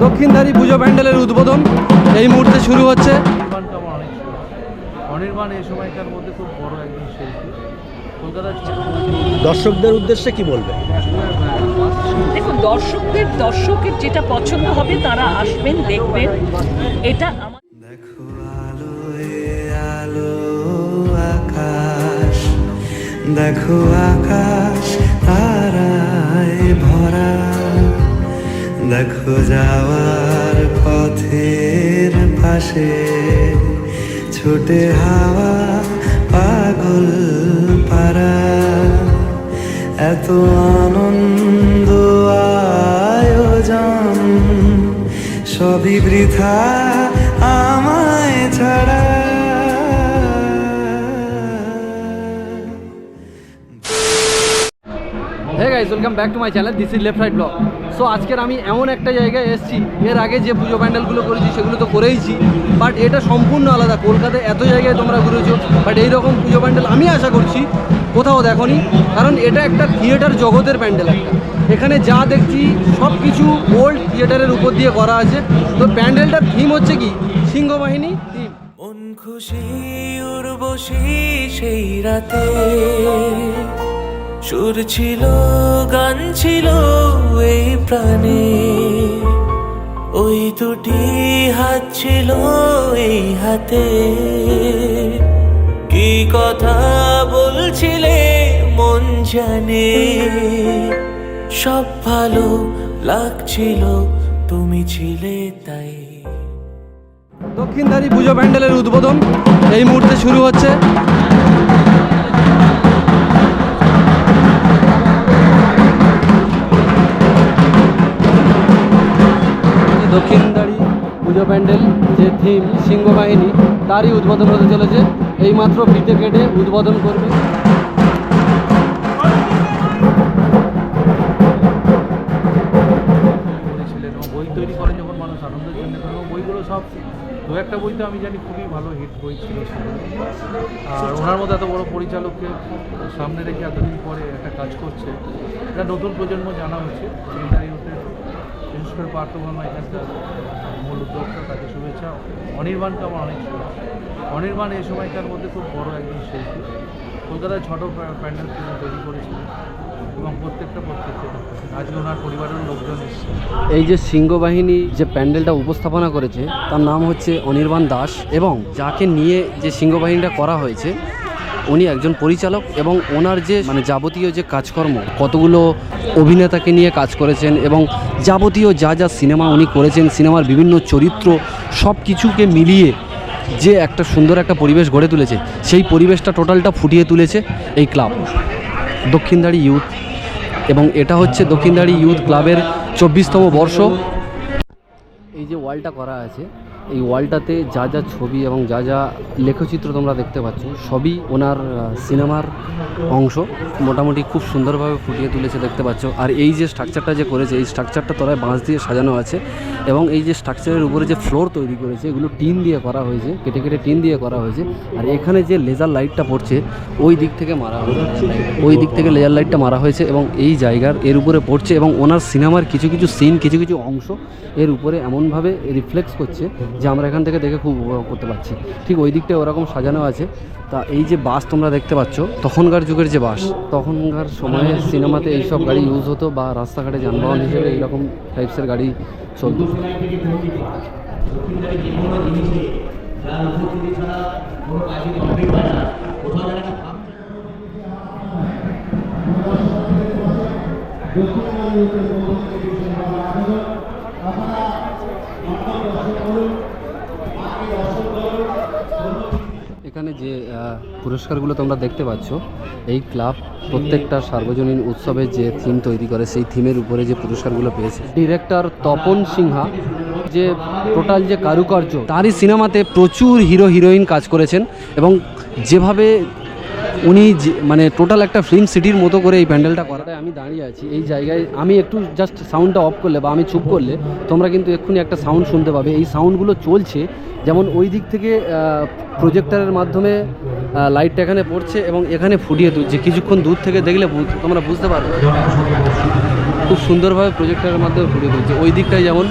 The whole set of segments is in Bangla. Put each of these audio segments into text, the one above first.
দক্ষিণধারী পুজো প্যান্ডেলের উদ্বোধন এই মুহূর্তে শুরু হচ্ছে। অনির্বাণ এই সময়কার মধ্যে খুব বড় একজন শিল্পী কলকাতার। দর্শকদের উদ্দেশ্যে কি বলবে? দেখুন, দর্শকের যেটা পছন্দ হবে তারা আসবেন, দেখবেন। এটা আমার দেখো আলো আকাশ, দেখো আকাশ তারায় ভরা, দেখো যাওয়ার পথের পাশে ছোটে হাওয়া পাগল পারা, এত আনন্দ আয়োজন সবই বৃথা আমায় ছাড়া। Hey guys, welcome back to my channel, this is left right blog. So আজকের আমি এমন একটা জায়গায় এসেছি, এর আগে যে পুজো প্যান্ডেলগুলো করেছি সেগুলো তো করেইছি, বাট এটা সম্পূর্ণ আলাদা। কলকাতায় এত জায়গায় তোমরা ঘুরেছো, বাট এইরকম পুজো প্যান্ডেল আমি আশা করছি কোথাও দেখোনি, কারণ এটা একটা থিয়েটার জগতের প্যান্ডেল একটা। এখানে যা দেখছি সব কিছু ওল্ড থিয়েটারের উপর দিয়ে করা আছে। তো প্যান্ডেলটার থিম হচ্ছে কি, সিংহবাহিনী থিম। মন খুশি উর্বশী সেই রাতে, সুর ছিল গান ছিল এই প্রাণে, ওই দুটি হাত ছিল এই হাতে, কি কথা বলছিলে মন জানে, সব ভালো লাগছিল তুমি ছিলে তাই। দক্ষিণধারী পুজো প্যান্ডেলের উদ্বোধন এই মুহূর্তে শুরু হচ্ছে। দক্ষিণধারী পুজো প্যান্ডেল যে থিম সিংহবাহিনী, তারই উদ্বোধন হতে চলেছে। এইমাত্র ফিতে কেটে উদ্বোধন করবে। করেছিলেন ও বই তৈরি করে যখন মানুষ আনন্দের জন্য, কারণ বইগুলো সব দু একটা বই তো আমি জানি খুবই ভালো হিট বই ছিল। আর ওনার মধ্যে এত বড় পরিচালককে সামনে রেখে এতদিন পরে একটা কাজ করছে, এটা নতুন প্রজন্ম জানা হচ্ছে। চিন্তারিতে বিশেষ করে পার্থবর্মা এখানকার মূল উদ্যোক্তা, তাকে শুভেচ্ছা। অনির্বাণকে আমার অনেক শুভেচ্ছা। অনির্বাণ এই সময়কার মধ্যে খুব বড় একজন শিল্পী, কলকাতায় ছোটো প্যান্ডেল তিনি তৈরি করেছিলেন এবং প্রত্যেকটা আজকে ওনার পরিবারের লোকজন এসেছে। এই যে সিংহবাহিনী যে প্যান্ডেলটা উপস্থাপনা করেছে তার নাম হচ্ছে অনির্বাণ দাস, এবং যাকে নিয়ে যে সিংহবাহিনীটা করা হয়েছে উনি একজন পরিচালক, এবং ওনার যে যাবতীয় যে কাজকর্ম, কতগুলো অভিনেতাকে নিয়ে কাজ করেছেন, এবং যাবতীয় যা যা সিনেমা উনি করেছেন, সিনেমার বিভিন্ন চরিত্র সব কিছুকে মিলিয়ে যে একটা সুন্দর একটা পরিবেশ গড়ে তুলেছে, সেই পরিবেশটা টোটালটা ফুটিয়ে তুলেছে এই ক্লাব দক্ষিণধারী ইউথ। এবং এটা হচ্ছে দক্ষিণধারী ইউথ ক্লাবের 24তম বর্ষ। এই যে ওয়ালটা করা আছে, এই ওয়ালটাতে যা যা ছবি এবং যা যা লেখচিত্র তোমরা দেখতে পাচ্ছ সবই ওনার সিনেমার অংশ। মোটামুটি খুব সুন্দরভাবে ফুটিয়ে তুলেছে দেখতে পাচ্ছ। আর এই যে স্ট্রাকচারটা যে করেছে, এই স্ট্রাকচারটা তলায় বাঁশ দিয়ে সাজানো আছে, এবং এই যে স্ট্রাকচারের উপরে যে ফ্লোর তৈরি করেছে এগুলো টিন দিয়ে করা হয়েছে, কেটে কেটে টিন দিয়ে করা হয়েছে। আর এখানে যে লেজার লাইটটা পড়ছে ওই দিক থেকে মারা হয়েছে, ওই দিক থেকে লেজার লাইটটা মারা হয়েছে এবং এই জায়গার এর উপরে পড়ছে, এবং ওনার সিনেমার কিছু কিছু সিন, কিছু কিছু অংশ এর উপরে এমনভাবে রিফ্লেক্স করছে যে আমরা এখান থেকে দেখে খুব উপভোগ করতে পারছি। ঠিক ওই দিকটায় ওরকম সাজানো আছে। তা এই যে বাস তোমরা দেখতে পাচ্ছ, তখনকার যুগের যে বাস, তখনকার সময়ে সিনেমাতে এইসব গাড়ি ইউজ হতো, বা রাস্তাঘাটে যানবাহন হিসেবে এইরকম টাইপসের গাড়ি চলতো। এখানে যে পুরস্কারগুলো তোমরা দেখতে পাচ্ছ, এই ক্লাব প্রত্যেকটা সার্বজনীন উৎসবের যে থিম তৈরি করে সেই থিমের উপরে যে পুরস্কারগুলো পেয়েছে। ডিরেক্টর তপন সিনহা যে টোটাল যে কারুকার্য, তারই সিনেমাতে প্রচুর হিরো হিরোইন কাজ করেছেন, এবং যেভাবে উনি টোটাল একটা ফিল্ম সিটির মতো করে এই প্যান্ডেলটা করাটায় আমি দাঁড়িয়ে আছি এই জায়গায়। আমি একটু জাস্ট সাউন্ডটা অফ করলে বা আমি চুপ করলে তোমরা কিন্তু এক্ষুনি একটা সাউন্ড শুনতে পাবে। এই সাউন্ডগুলো চলছে, যেমন ওই দিক থেকে প্রজেক্টরের মাধ্যমে লাইটটা এখানে পড়ছে এবং এখানে ফুটিয়ে তুলছে। কিছুক্ষণ দূর থেকে দেখলে তোমরা বুঝতে পারবে খুব সুন্দরভাবে প্রজেক্টরের মাধ্যমে ফুটিয়ে তুলছে। ওই দিকটায় যেমন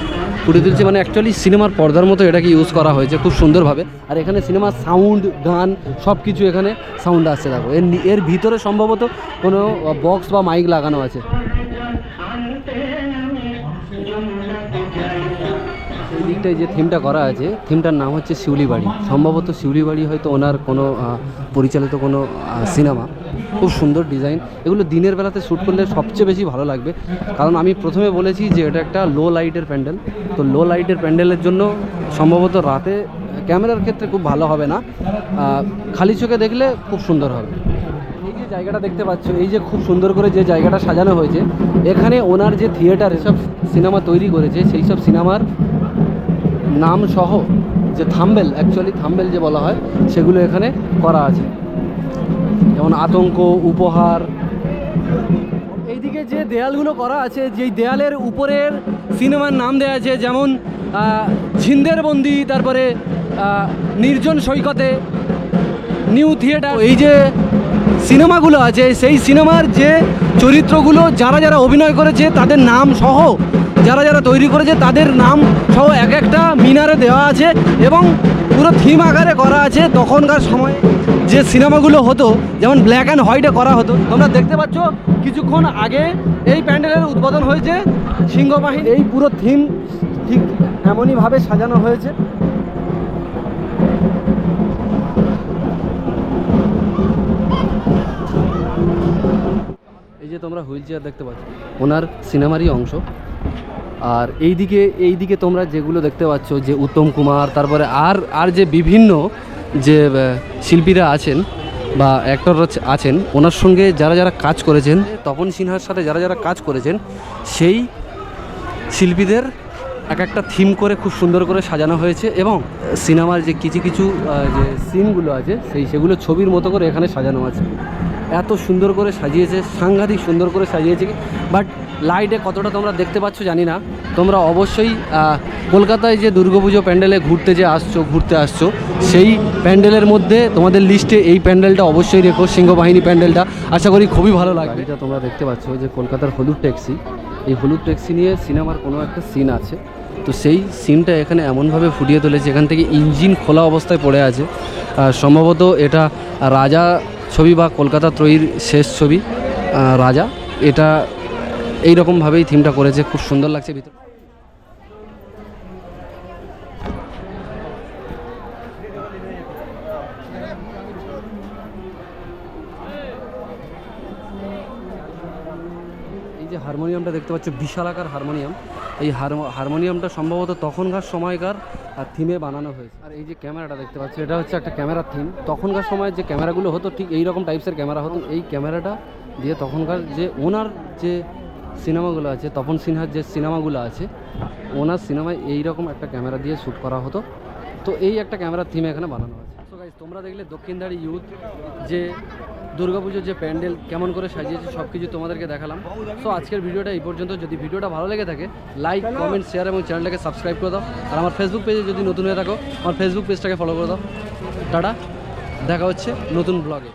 ফুটিয়ে তুলছে, মানে অ্যাকচুয়ালি সিনেমার পর্দার মতো এটাকে ইউজ করা হয়েছে খুব সুন্দরভাবে। আর এখানে সিনেমার সাউন্ড, গান সব কিছু এখানে সাউন্ড আসছে। দেখো এর ভিতরে সম্ভবত কোনো বক্স বা মাইক লাগানো আছে। এই দিকটায় যে থিমটা করা আছে, থিমটার নাম হচ্ছে শিউলি বাড়ি। সম্ভবত শিউলি বাড়ি হয়তো ওনার কোনো পরিচালিত কোনো সিনেমা। খুব সুন্দর ডিজাইন। এগুলো দিনের বেলাতে শ্যুট করলে সবচেয়ে বেশি ভালো লাগবে, কারণ আমি প্রথমে বলেছি যে এটা একটা লো লাইটের প্যান্ডেল। তো লো লাইটের প্যান্ডেলের জন্য সম্ভবত রাতে ক্যামেরার ক্ষেত্রে খুব ভালো হবে না, খালি চোখে দেখলে খুব সুন্দর হবে। এই যে জায়গাটা দেখতে পাচ্ছ, এই যে খুব সুন্দর করে যে জায়গাটা সাজানো হয়েছে, এখানে ওনার যে থিয়েটার এসব সিনেমা তৈরি করেছে সেই সব সিনেমার নাম সহ যে থাম্বেল, অ্যাকচুয়ালি থাম্বেল যে বলা হয়, সেগুলো এখানে করা আছে। যেমন আতঙ্ক, উপহার। এইদিকে যে দেয়ালগুলো করা আছে, যেই দেয়ালের উপরের সিনেমার নাম দেওয়া আছে, যেমন ঝিন্দের বন্দি, তারপরে নির্জন সৈকতে, নিউ থিয়েটার। এই যে সিনেমাগুলো আছে, সেই সিনেমার যে চরিত্রগুলো যারা যারা অভিনয় করেছে তাদের নাম সহ, যারা যারা তৈরি করেছে তাদের নাম সহ এক একটা মিনারে দেওয়া আছে এবং পুরো থিম আকারে করা আছে। তখনকার সময় যে সিনেমাগুলো হতো, যেমন ব্ল্যাক অ্যান্ড হোয়াইটে করা হতো, তোমরা দেখতে পাচ্ছ কিছুক্ষণ আগে এই প্যান্ডেলের উদ্বোধন হয়েছে সিংহবাহিনী। এই পুরো থিম ঠিক এমনইভাবে সাজানো হয়েছে। এই যে তোমরা হুইল চেয়ার দেখতে পাচ্ছ, ওনার সিনেমারই অংশ। আর এইদিকে তোমরা যেগুলো দেখতে পাচ্ছ, যে উত্তম কুমার, তারপরে আর যে বিভিন্ন যে শিল্পীরা আছেন বা অ্যাক্টররা আছেন, ওনার সঙ্গে যারা যারা কাজ করেছেন, তপন সিনহার সাথে যারা যারা কাজ করেছেন, সেই শিল্পীদের এক একটা থিম করে খুব সুন্দর করে সাজানো হয়েছে। এবং সিনেমার যে কিছু কিছু যে সিনগুলো আছে, সেগুলো ছবির মতো করে এখানে সাজানো আছে। এত সুন্দর করে সাজিয়েছে, সাংঘাতিক সুন্দর করে সাজিয়েছে। বাট লাইটে কতটা তোমরা দেখতে পাচ্ছ জানি না। তোমরা অবশ্যই কলকাতায় যে দুর্গাপুজো প্যান্ডেলে ঘুরতে আসছো, সেই প্যান্ডেলের মধ্যে তোমাদের লিস্টে এই প্যান্ডেলটা অবশ্যই রেখো, সিংহবাহিনী প্যান্ডেলটা। আশা করি খুবই ভালো লাগবে। এটা তোমরা দেখতে পাচ্ছ যে কলকাতার হলুদ ট্যাক্সি, এই হলুদ ট্যাক্সি নিয়ে সিনেমার কোনো একটা সিন আছে। তো সেই সিনটা এখানে এমনভাবে ফুটিয়ে তুলেছে, এখান থেকে ইঞ্জিন খোলা অবস্থায় পড়ে আছে। সম্ভবত এটা রাজা ছবি বা কলকাতা ত্রয়ীর শেষ ছবি রাজা। এটা এইরকমভাবেই থিমটা করেছে, খুব সুন্দর লাগছে ভিতরে। এই যে হারমোনিয়ামটা দেখতে পাচ্ছ, বিশালাকার হারমোনিয়াম। এই হারমোনিয়ামটা সম্ভবত তখনকার সময়কার থিমে বানানো হয়েছে। আর এই যে ক্যামেরাটা দেখতে পাচ্ছ, এটা হচ্ছে একটা ক্যামেরার থিম। তখনকার সময় যে ক্যামেরাগুলো হতো, ঠিক এইরকম টাইপসের ক্যামেরা হতো। এই ক্যামেরাটা দিয়ে তখনকার যে ওনার যে সিনেমাগুলো আছে, তপন সিনহার যে সিনেমাগুলো আছে, ওনার সিনেমায় এইরকম একটা ক্যামেরা দিয়ে শ্যুট করা হতো। তো এই একটা ক্যামেরার থিম এখানে বানানো আছে। সো গাইস, তোমরা দেখলে দক্ষিণধারী ইউথ যে দুর্গাপুজোর যে প্যান্ডেল কেমন করে সাজিয়েছে, সব কিছু তোমাদেরকে দেখালাম। সো আজকের ভিডিওটা এই পর্যন্ত। যদি ভিডিওটা ভালো লেগে থাকে, লাইক, কমেন্ট, শেয়ার এবং চ্যানেলটাকে সাবস্ক্রাইব করে দাও। আর আমার ফেসবুক পেজে যদি নতুন হয়ে থাকো, আমার ফেসবুক পেজটাকে ফলো করে দাও। টাটা, দেখা হচ্ছে নতুন ব্লগে।